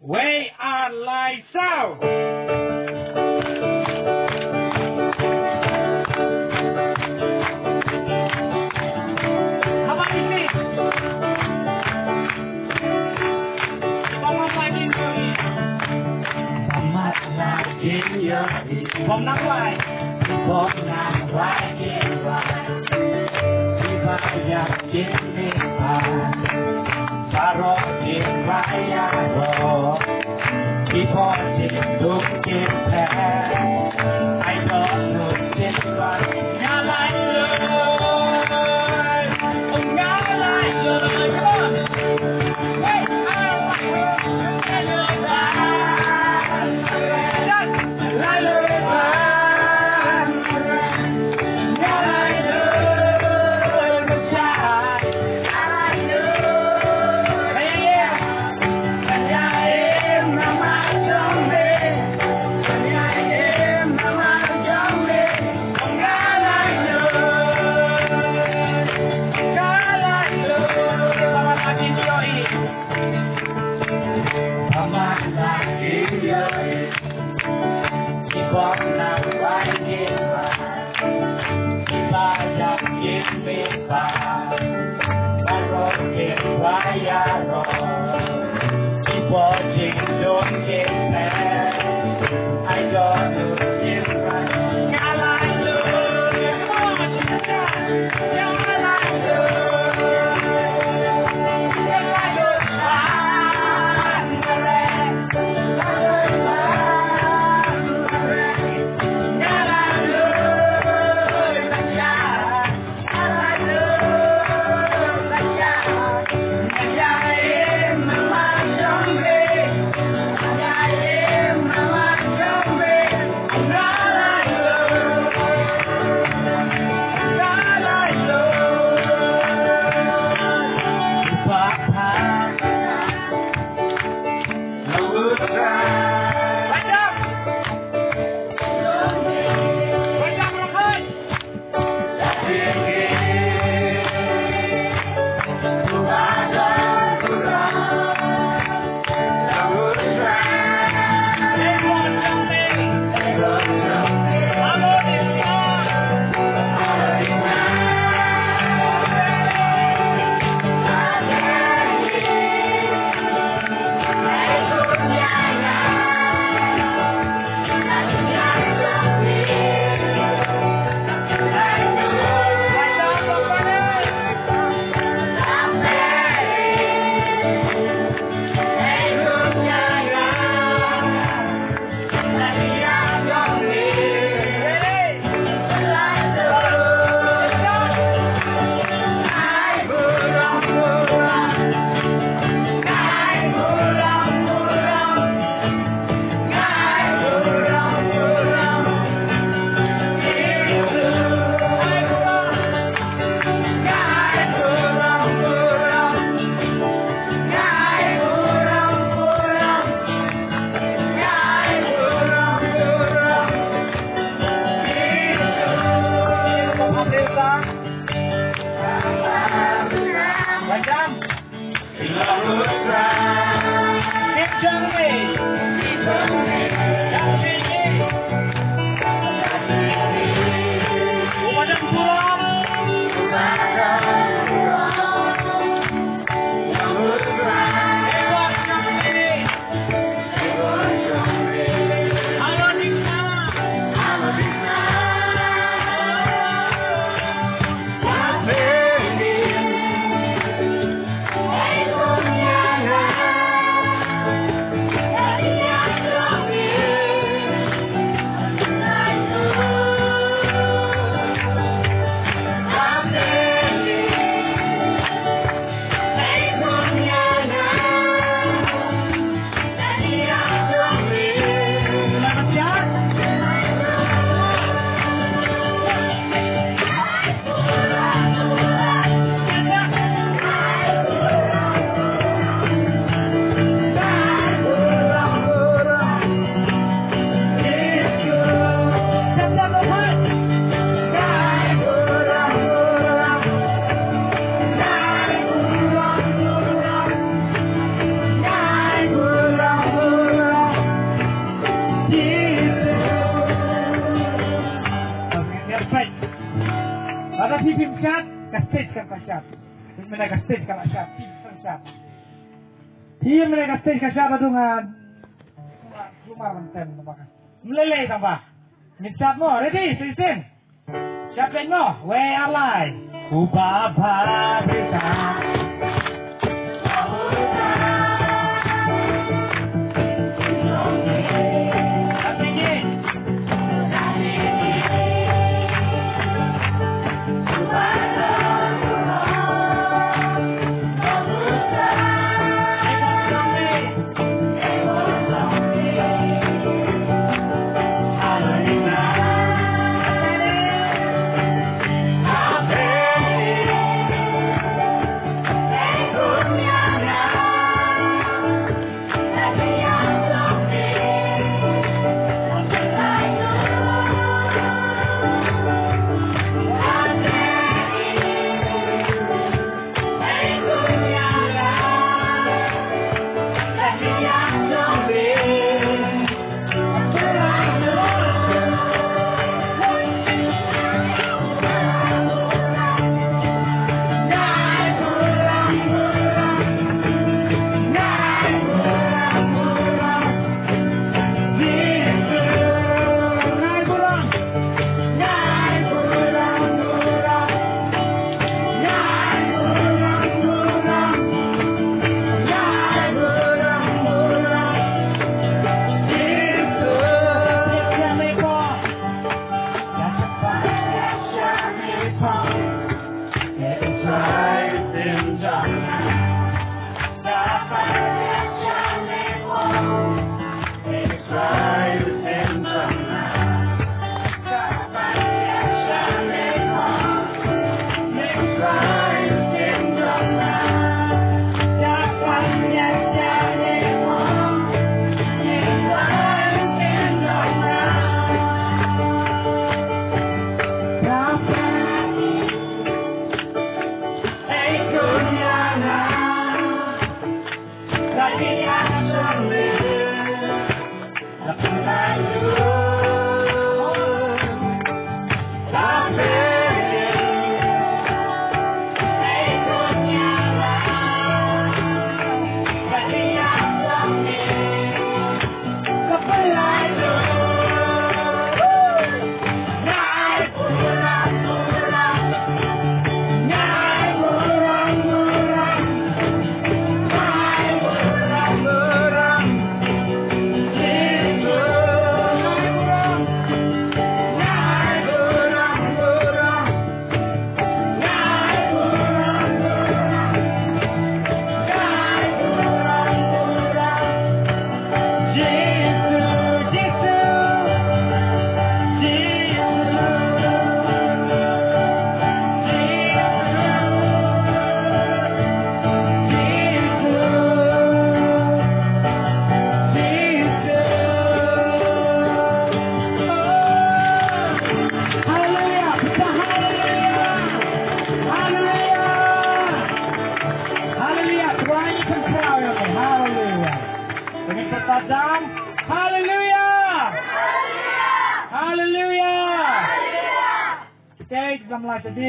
We are like so. How about you sing? Bông không ai kinh rồi. Bông mắt là kinh nhớ đi. Bông nắng hoài. Bông nắng hoài kinh hoài. Đi vai dắt kinh đi vai. Và rõ kinh vai ya rõ. Đi bỏ kinh đúng kinh thế. Ai đó nụ kinh vai. Ngã lại lời. Ông ngã lại lời. Come on. Wait, I like lời bạn. Lại lời bạn. Ngã lại lời một trái. I like lời. Hey yeah. Và nhà em nằm mãi trong đêm. Và nhà em stage kan siap. Menaik stage kan siap. Siap. Dia menaik stage kan siap dengan rumah mantan makan. Meleleh tambah. Mincat mo, ready, listen. Siapin mo, way alay. Ubaba kita. Tajam. Hallelujah. Hallelujah. Hallelujah. Stage dalam sedih.